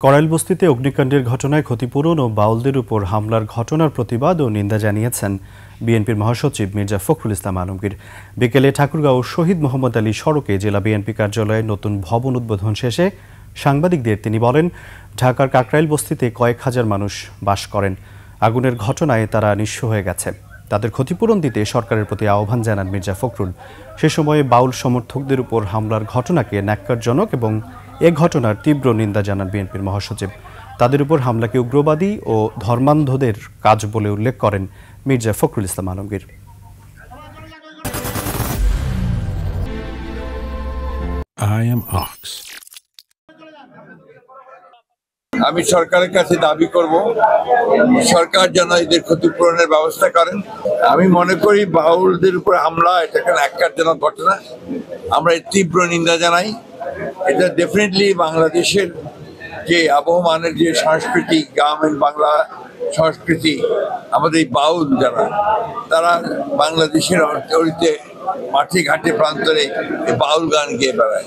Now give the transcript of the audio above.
করাইলবস্তিতে অগ্নিকাণ্ডের ঘটনায় ক্ষতিপূরণ ও বাউলদের উপর হামলার ঘটনার প্রতিবাদ ও নিন্দা জানিয়েছেন বিএনপির মহাসচিব মির্জা ফখরুল ইসলাম আলমগীর। বিকেলে ঠাকুরগাঁও শহীদ মোহাম্মদ আলী সড়কে জেলা বিএনপি কার্যালয়ে নতুন ভবন উদ্বোধন শেষে সাংবাদিকদের তিনি বলেন, ঢাকার কাকরাইলবস্তিতে কয়েক হাজার মানুষ বাস করেন। আগুনের ঘটনায় তারা নিঃস্ব হয়ে গেছে। তাদের ক্ষতিপূরণ দিতে সরকারের প্রতি আহ্বান জানান মির্জা ফখরুল। সে সময়ে বাউল সমর্থকদের উপর হামলার ঘটনাকে ন্যাক্কারজনক এবং এ ঘটনার তীব্র নিন্দা জানান বিএনপির মহাসচিব। তাদের উপর হামলাকে উগ্রবাদী ও ধর্মান্ধদের কাজ বলে উল্লেখ করেন মির্জা ফখরুল ইসলাম আলমগীর। আমি সরকারের কাছে দাবি করব, সরকার যেন এদের ক্ষতিপূরণের ব্যবস্থা করেন। আমি মনে করি বাউলদের উপর হামলা এটা একটা ন্যাক্কারজনক ঘটনা। আমরা এর তীব্র নিন্দা জানাই। এটা ডেফিনেটলি বাংলাদেশের যে আবহমানের যে সংস্কৃতি, গ্রামীণ বাংলা সংস্কৃতি, আমাদের এই বাউল যারা, তারা বাংলাদেশের অর্থনীতিতে মাঠে ঘাটে প্রান্তরে বাউল গান গেয়ে বেড়ায়।